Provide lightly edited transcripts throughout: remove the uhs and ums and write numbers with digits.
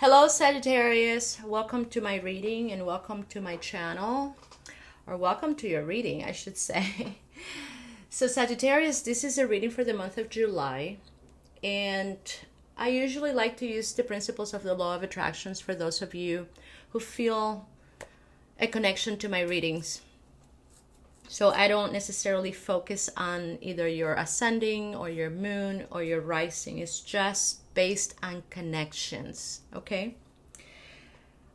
Hello Sagittarius, welcome to my reading and welcome to my channel, or welcome to your reading I should say. So Sagittarius, this is a reading for the month of July, and I usually like to use the principles of the law of attractions for those of you who feel a connection to my readings. So I don't necessarily focus on either your ascending or your moon or your rising. It's just based on connections, okay?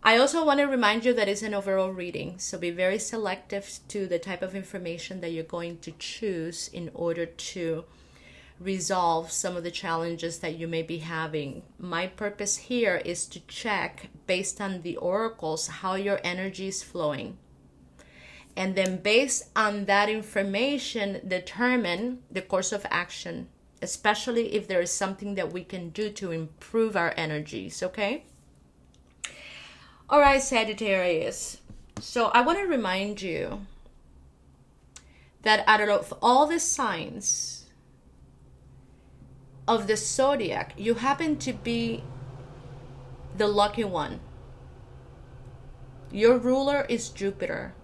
I also want to remind you that it's an overall reading, so be very selective to the type of information that you're going to choose in order to resolve some of the challenges that you may be having. My purpose here is to check, based on the oracles, how your energy is flowing. And then based on that information, determine the course of action, especially if there is something that we can do to improve our energies, okay? All right, Sagittarius. So I want to remind you that out of all the signs of the zodiac, you happen to be the lucky one. Your ruler is Jupiter.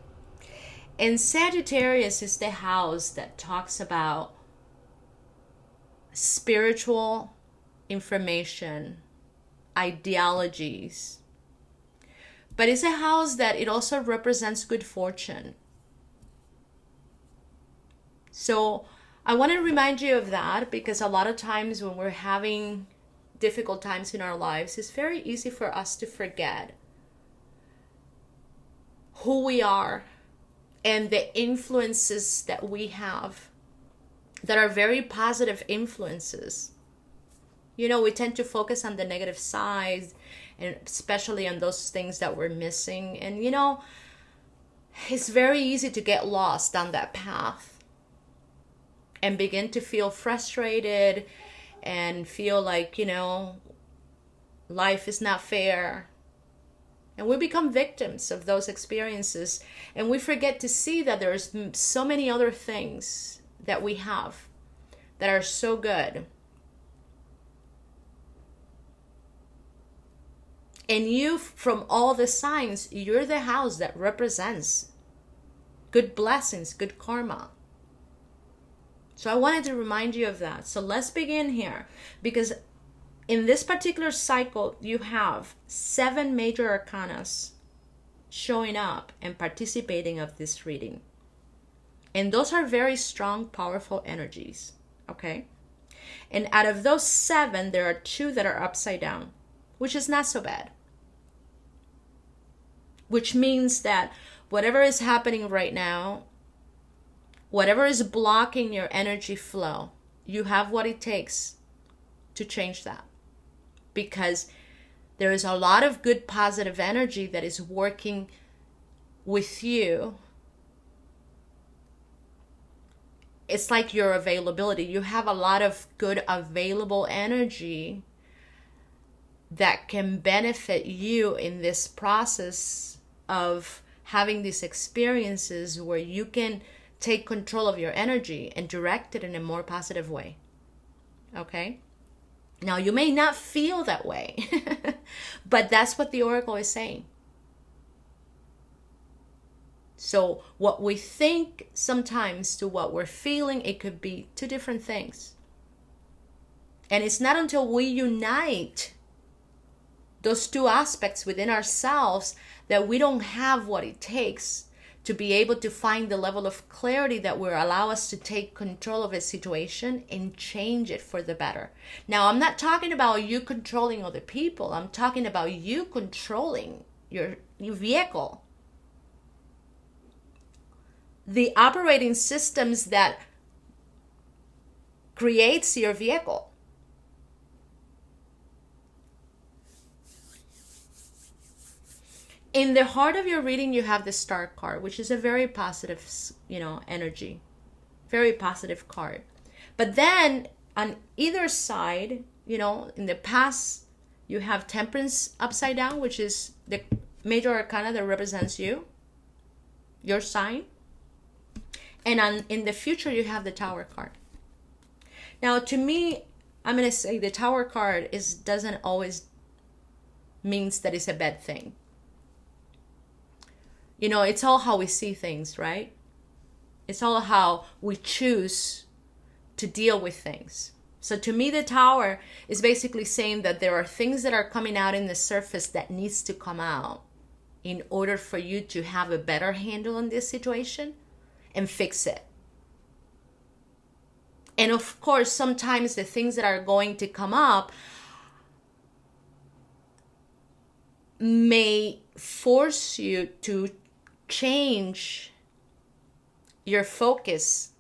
And Sagittarius is the house that talks about spiritual information, ideologies. But it's a house that it also represents good fortune. So I want to remind you of that, because a lot of times when we're having difficult times in our lives, it's very easy for us to forget who we are and the influences that we have that are very positive influences. You know, we tend to focus on the negative sides, and especially on those things that we're missing. And you know, it's very easy to get lost on that path and begin to feel frustrated and feel like, you know, life is not fair. And we become victims of those experiences, and we forget to see that there's so many other things that we have that are so good. And you, from all the signs, you're the house that represents good blessings, good karma. So I wanted to remind you of that. So let's begin here, because in this particular cycle, you have 7 major arcanas showing up and participating of this reading. And those are very strong, powerful energies, okay? And out of those 7, there are 2 that are upside down, which is not so bad. Which means that whatever is happening right now, whatever is blocking your energy flow, you have what it takes to change that. Because there is a lot of good positive energy that is working with you. It's like your availability. You have a lot of good available energy that can benefit you in this process of having these experiences where you can take control of your energy and direct it in a more positive way. Okay? Now, you may not feel that way, but that's what the oracle is saying. So what we think sometimes to what we're feeling, it could be 2 different things. And it's not until we unite those 2 aspects within ourselves that we don't have what it takes to be able to find the level of clarity that will allow us to take control of a situation and change it for the better. Now, I'm not talking about you controlling other people. I'm talking about you controlling your vehicle. The operating systems that creates your vehicle. In the heart of your reading, you have the Star card, which is a very positive, energy. Very positive card. But then on either side, in the past, you have Temperance upside down, which is the major arcana that represents you, your sign. And in the future, you have the Tower card. Now, to me, I'm going to say the Tower card doesn't always means that it's a bad thing. It's all how we see things, right? It's all how we choose to deal with things. So to me, the Tower is basically saying that there are things that are coming out in the surface that needs to come out in order for you to have a better handle on this situation and fix it. And of course, sometimes the things that are going to come up may force you to change your focus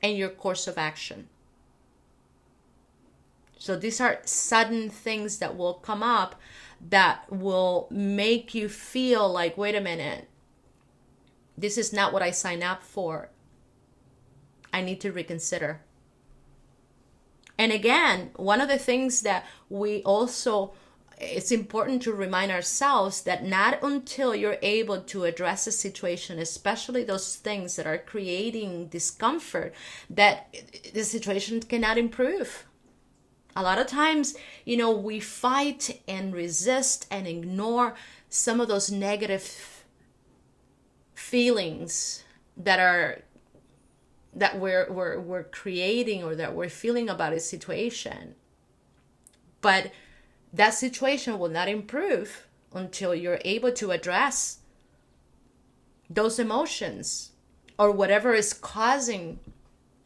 and your course of action. So these are sudden things that will come up that will make you feel like, wait a minute, this is not what I signed up for. I need to reconsider. And again, one of the things that it's important to remind ourselves that not until you're able to address a situation, especially those things that are creating discomfort, that the situation cannot improve. A lot of times, we fight and resist and ignore some of those negative feelings that we're creating or that we're feeling about a situation. But that situation will not improve until you're able to address those emotions or whatever is causing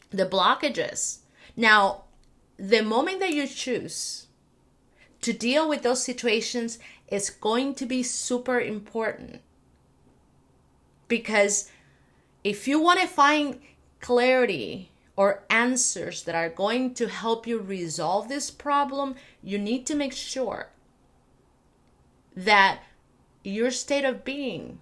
the blockages. Now, the moment that you choose to deal with those situations is going to be super important. Because if you want to find clarity or answers that are going to help you resolve this problem, you need to make sure that your state of being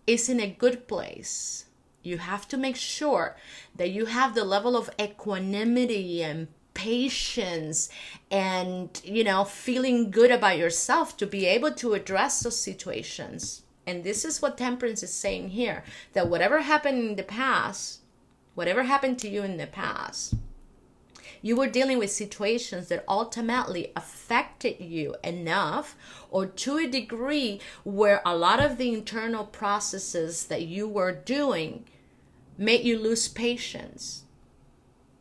is in a good place. You have to make sure that you have the level of equanimity and patience and, feeling good about yourself to be able to address those situations. And this is what Temperance is saying here, that whatever happened in the past, whatever happened to you in the past, you were dealing with situations that ultimately affected you enough or to a degree where a lot of the internal processes that you were doing made you lose patience.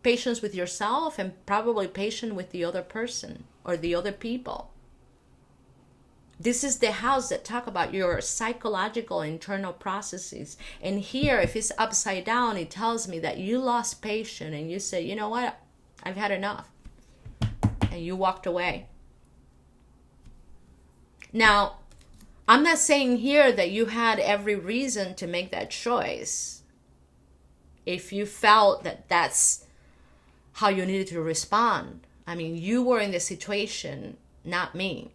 Patience with yourself and probably patience with the other person or the other people. This is the house that talk about your psychological internal processes. And here, if it's upside down, it tells me that you lost patience and you say, you know what, I've had enough. And you walked away. Now, I'm not saying here that you had every reason to make that choice. If you felt that that's how you needed to respond. I mean, you were in the situation, not me.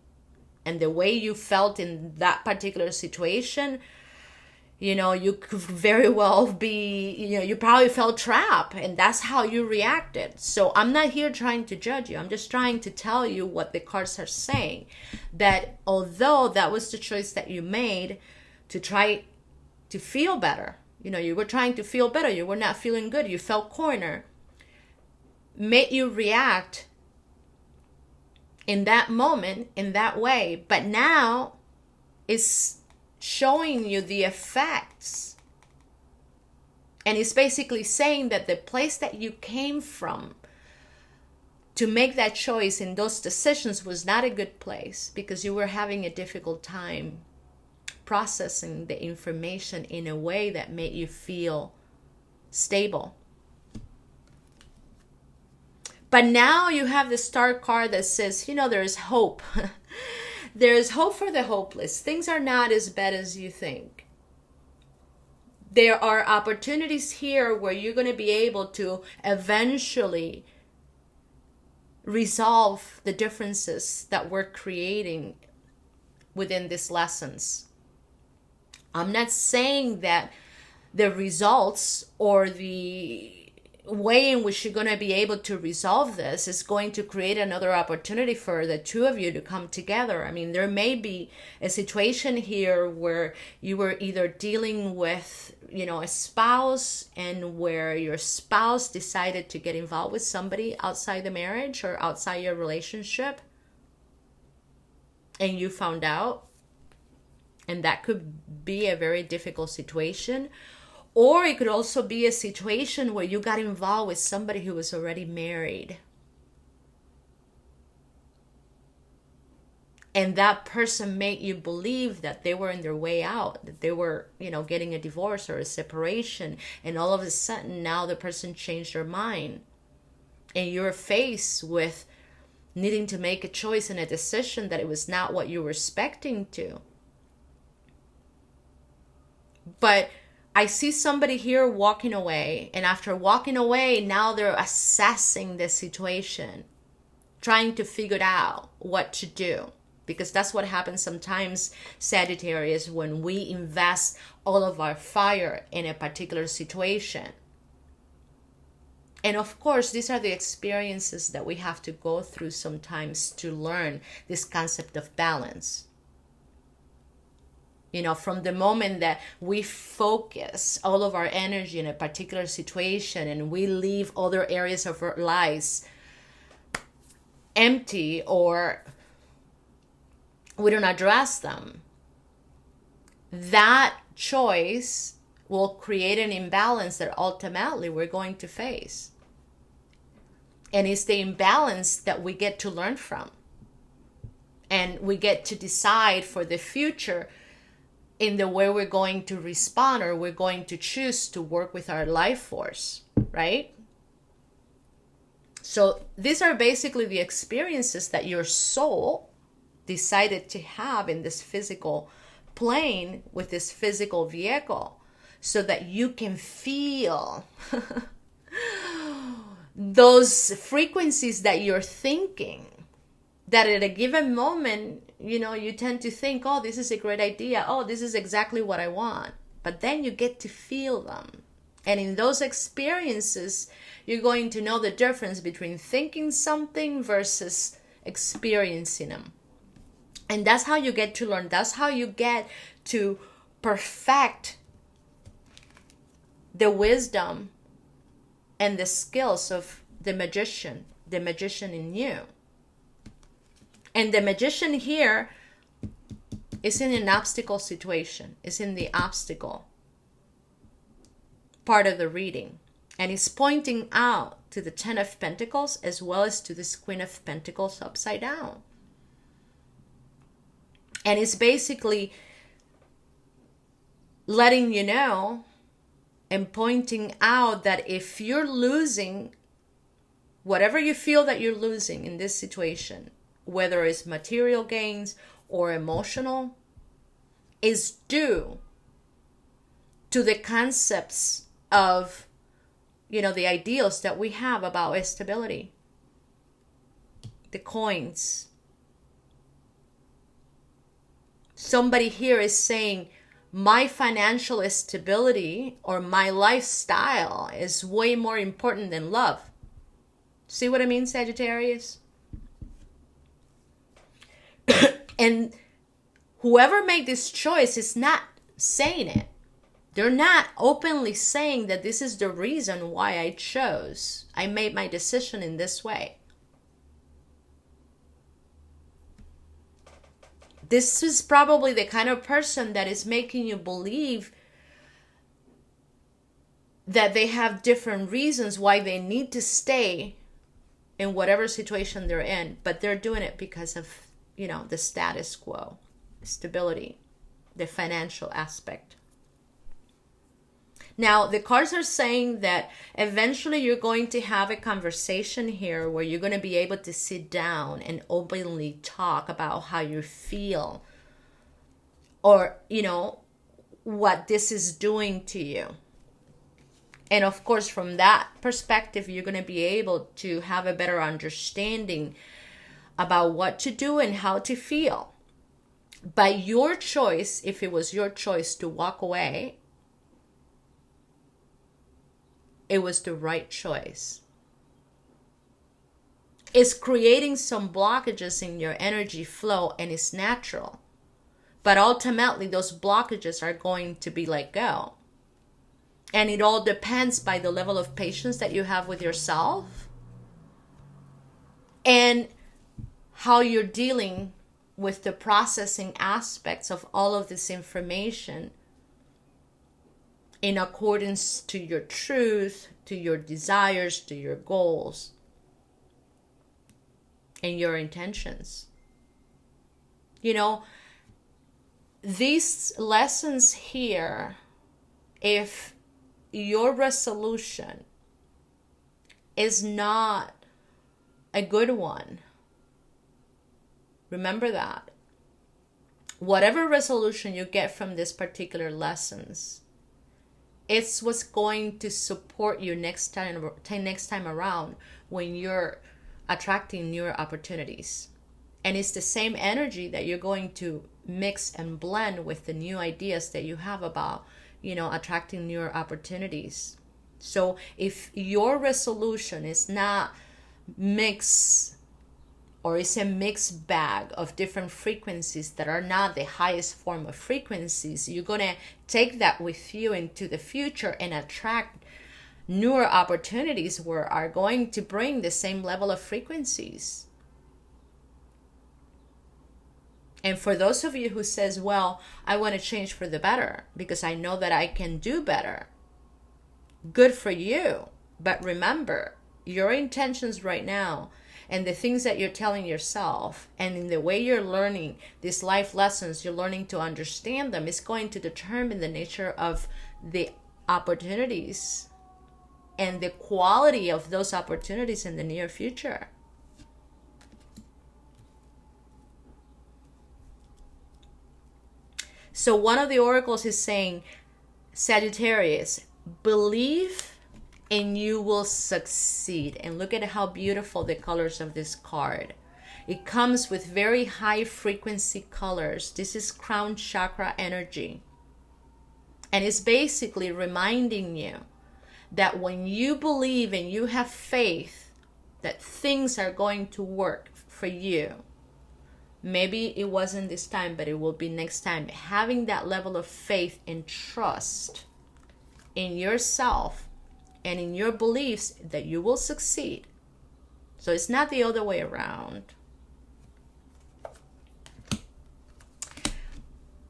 And the way you felt in that particular situation, you could very well be, you probably felt trapped and that's how you reacted. So I'm not here trying to judge you. I'm just trying to tell you what the cards are saying. That although that was the choice that you made to try to feel better, you were trying to feel better. You were not feeling good. You felt cornered. Made you react in that moment, in that way, but now it's showing you the effects. And it's basically saying that the place that you came from to make that choice in those decisions was not a good place because you were having a difficult time processing the information in a way that made you feel stable. But now you have the Star card that says, there is hope. There is hope for the hopeless. Things are not as bad as you think. There are opportunities here where you're going to be able to eventually resolve the differences that we're creating within these lessons. I'm not saying that the results or the way in which you're going to be able to resolve this is going to create another opportunity for the two of you to come together. I mean, there may be a situation here where you were either dealing with, a spouse and where your spouse decided to get involved with somebody outside the marriage or outside your relationship. and you found out, and that could be a very difficult situation. Or it could also be a situation where you got involved with somebody who was already married. And that person made you believe that they were in their way out, that they were, getting a divorce or a separation. And all of a sudden, now the person changed their mind. And you're faced with needing to make a choice and a decision that it was not what you were expecting to. But I see somebody here walking away. And after walking away, now they're assessing the situation, trying to figure out what to do. Because that's what happens sometimes, Sagittarius, when we invest all of our fire in a particular situation. And of course, these are the experiences that we have to go through sometimes to learn this concept of balance. From the moment that we focus all of our energy in a particular situation and we leave other areas of our lives empty, or we don't address them, that choice will create an imbalance that ultimately we're going to face. And it's the imbalance that we get to learn from. And we get to decide for the future in the way we're going to respond, or we're going to choose to work with our life force, right? So these are basically the experiences that your soul decided to have in this physical plane with this physical vehicle, so that you can feel those frequencies that you're thinking, that at a given moment, you tend to think, oh, this is a great idea. Oh, this is exactly what I want. But then you get to feel them. And in those experiences, you're going to know the difference between thinking something versus experiencing them. And that's how you get to learn. That's how you get to perfect the wisdom and the skills of the magician in you. And the magician here is in an obstacle situation, is in the obstacle part of the reading. And he's pointing out to the Ten of Pentacles as well as to this Queen of Pentacles upside down. And it's basically letting you know and pointing out that if you're losing whatever you feel that you're losing in this situation, whether it's material gains or emotional, is due to the concepts of, the ideals that we have about stability. The coins. Somebody here is saying, my financial stability or my lifestyle is way more important than love. See what I mean, Sagittarius? And whoever made this choice is not saying it. They're not openly saying that this is the reason why I made my decision in this way. This is probably the kind of person that is making you believe that they have different reasons why they need to stay in whatever situation they're in, but they're doing it because of, the status quo, stability, the financial aspect. Now, the cards are saying that eventually you're going to have a conversation here where you're going to be able to sit down and openly talk about how you feel, or, what this is doing to you. And of course, from that perspective, you're going to be able to have a better understanding about what to do and how to feel. But your choice, if it was your choice to walk away, it was the right choice. It's creating some blockages in your energy flow, and it's natural. But ultimately, those blockages are going to be let go. And it all depends by the level of patience that you have with yourself and how you're dealing with the processing aspects of all of this information in accordance to your truth, to your desires, to your goals, and your intentions. You know, these lessons here, if your resolution is not a good one, remember that. Whatever resolution you get from this particular lessons, it's what's going to support you next time around when you're attracting newer opportunities. And it's the same energy that you're going to mix and blend with the new ideas that you have about, attracting newer opportunities. So if your resolution is not mixed, or it's a mixed bag of different frequencies that are not the highest form of frequencies, you're going to take that with you into the future and attract newer opportunities where are going to bring the same level of frequencies. And for those of you who says, well, I want to change for the better because I know that I can do better, good for you. But remember, your intentions right now and the things that you're telling yourself and in the way you're learning these life lessons, you're learning to understand them, is going to determine the nature of the opportunities and the quality of those opportunities in the near future. So one of the oracles is saying, Sagittarius, believe and you will succeed. And look at how beautiful the colors of this card. It comes with very high frequency colors. This is crown chakra energy. And it's basically reminding you that when you believe and you have faith that things are going to work for you, maybe it wasn't this time, but it will be next time. Having that level of faith and trust in yourself and in your beliefs that you will succeed. So it's not the other way around.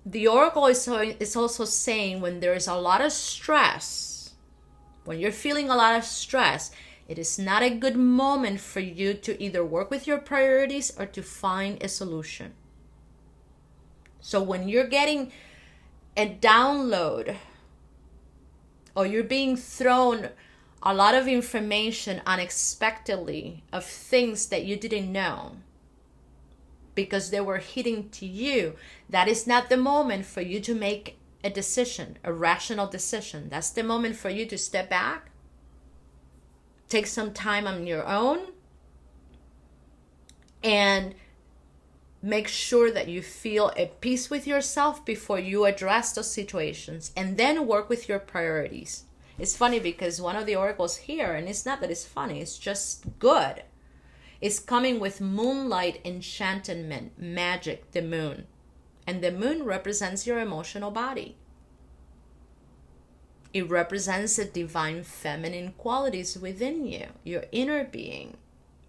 The oracle is also saying when there is a lot of stress, when you're feeling a lot of stress, it is not a good moment for you to either work with your priorities or to find a solution. So when you're getting a download or you're being thrown a lot of information unexpectedly of things that you didn't know because they were hitting to you, that is not the moment for you to make a decision, a rational decision. That's the moment for you to step back, take some time on your own, and make sure that you feel at peace with yourself before you address those situations, and then work with your priorities. It's funny because one of the oracles here, and it's not that it's funny, it's just good, is coming with moonlight enchantment, magic, the moon. And the moon represents your emotional body. It represents the divine feminine qualities within you, your inner being.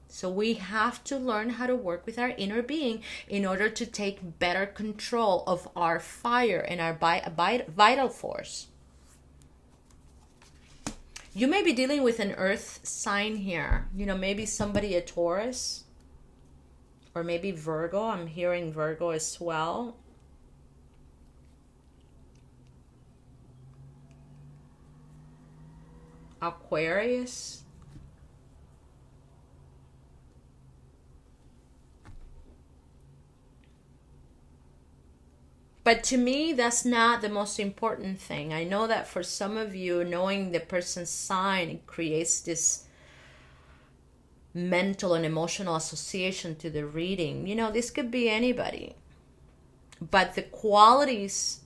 So we have to learn how to work with our inner being in order to take better control of our fire and our vital force. You may be dealing with an earth sign here. Maybe somebody a Taurus or maybe Virgo. I'm hearing Virgo as well. Aquarius. But to me, that's not the most important thing. I know that for some of you, knowing the person's sign, it creates this mental and emotional association to the reading. This could be anybody. But the qualities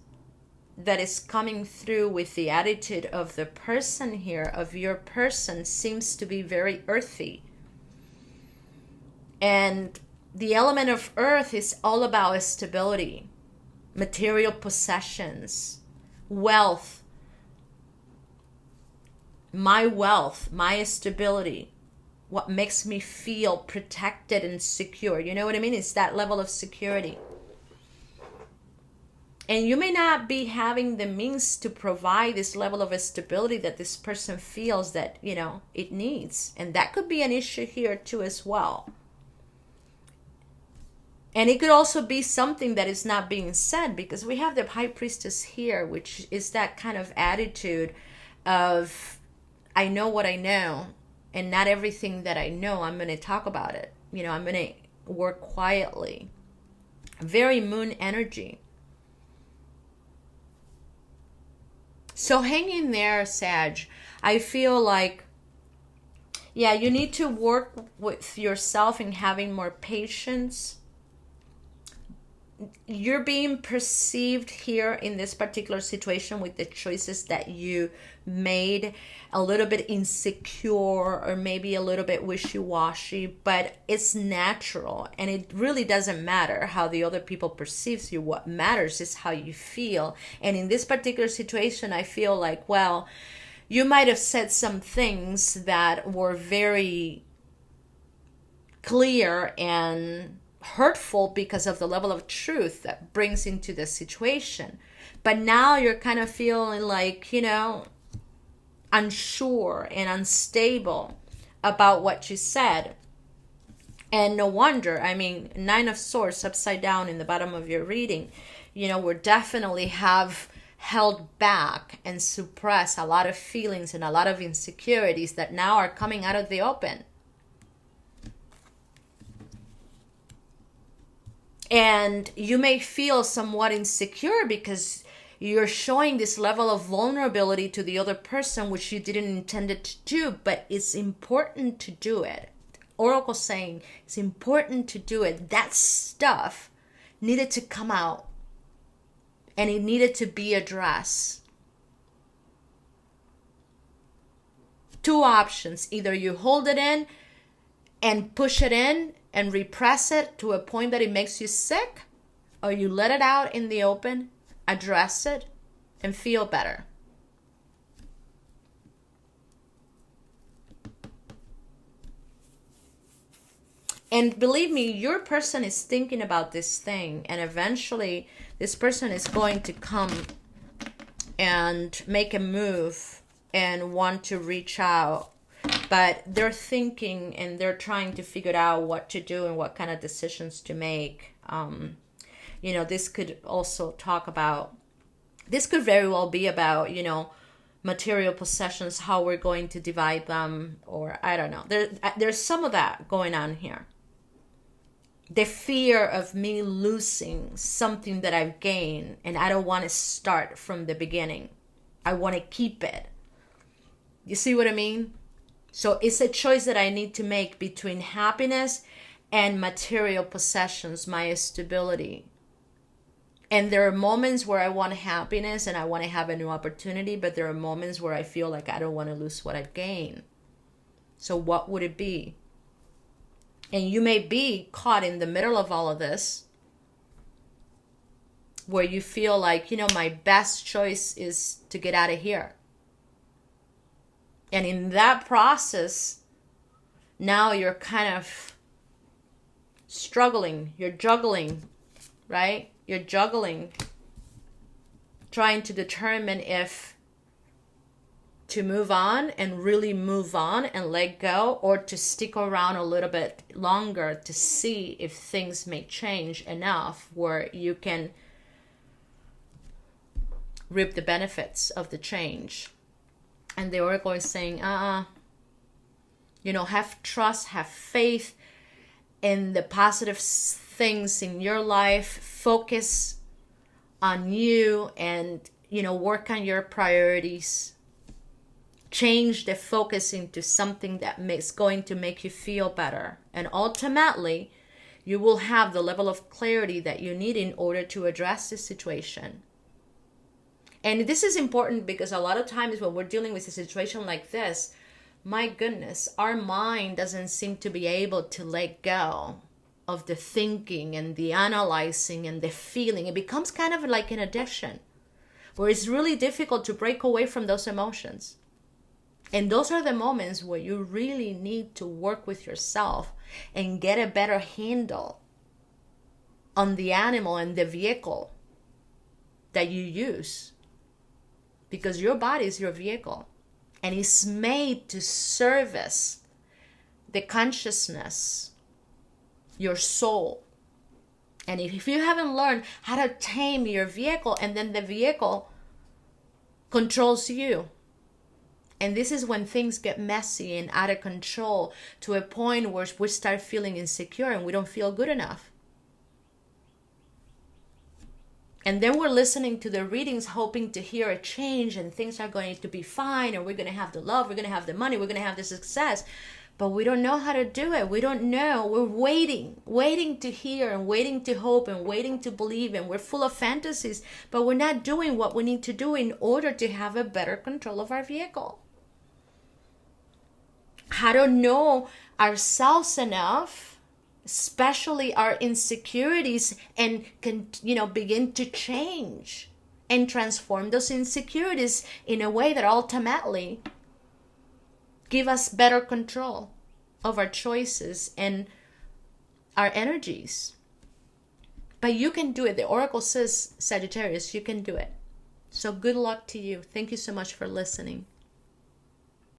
that is coming through with the attitude of the person here, of your person, seems to be very earthy. And the element of earth is all about stability, material possessions, wealth, my stability. what makes me feel protected and secure. You know what I mean? It's that level of security. And you may not be having the means to provide this level of stability that this person feels that, it needs. And that could be an issue here too as well. And it could also be something that is not being said, because we have the High Priestess here, which is that kind of attitude of, I know what I know, and not everything that I know, I'm going to talk about it. I'm going to work quietly. Very moon energy. So hang in there, Sag. I feel like, you need to work with yourself in having more patience. You're being perceived here in this particular situation with the choices that you made a little bit insecure or maybe a little bit wishy-washy, but it's natural, and it really doesn't matter how the other people perceives you. What matters is how you feel. And in this particular situation, I feel like, well, you might have said some things that were very clear and hurtful because of the level of truth that brings into the situation. But now you're kind of feeling like, unsure and unstable about what you said. And no wonder. I mean, Nine of Swords upside down in the bottom of your reading, we definitely have held back and suppressed a lot of feelings and a lot of insecurities that now are coming out of the open. And you may feel somewhat insecure because you're showing this level of vulnerability to the other person, which you didn't intend it to do, but it's important to do it. Oracle saying it's important to do it. That stuff needed to come out, and it needed to be addressed. Two options. Either you hold it in and push it in and repress it to a point that it makes you sick, or you let it out in the open, address it, and feel better. And believe me, your person is thinking about this thing, and eventually this person is going to come and make a move and want to reach out. But they're thinking and they're trying to figure out what to do and what kind of decisions to make. This could also talk about, this could very well be about, material possessions, how we're going to divide them, or I don't know. There's some of that going on here. The fear of me losing something that I've gained, and I don't want to start from the beginning. I want to keep it. You see what I mean? So it's a choice that I need to make between happiness and material possessions, my stability. And there are moments where I want happiness and I want to have a new opportunity, but there are moments where I feel like I don't want to lose what I've gained. So what would it be? And you may be caught in the middle of all of this, where you feel like, my best choice is to get out of here. And in that process, now you're kind of struggling. You're juggling, right? You're juggling, trying to determine if to move on and really move on and let go, or to stick around a little bit longer to see if things may change enough where you can reap the benefits of the change. And the Oracle is saying, have trust, have faith in the positive things in your life. Focus on you and, work on your priorities. Change the focus into something that is going to make you feel better. And ultimately, you will have the level of clarity that you need in order to address this situation. And this is important because a lot of times when we're dealing with a situation like this, my goodness, our mind doesn't seem to be able to let go of the thinking and the analyzing and the feeling. It becomes kind of like an addiction where it's really difficult to break away from those emotions. And those are the moments where you really need to work with yourself and get a better handle on the animal and the vehicle that you use. Because your body is your vehicle. And it's made to service the consciousness, your soul. And if you haven't learned how to tame your vehicle, and then the vehicle controls you. And this is when things get messy and out of control, to a point where we start feeling insecure and we don't feel good enough. And then we're listening to the readings, hoping to hear a change and things are going to be fine, and we're going to have the love, we're going to have the money, we're going to have the success. But we don't know how to do it. We don't know. We're waiting to hear and waiting to hope and waiting to believe. And we're full of fantasies, but we're not doing what we need to do in order to have a better control of our vehicle. How to know ourselves enough, especially our insecurities, and can, begin to change and transform those insecurities in a way that ultimately give us better control of our choices and our energies. But you can do it. The Oracle says, Sagittarius, you can do it. So good luck to you. Thank you so much for listening.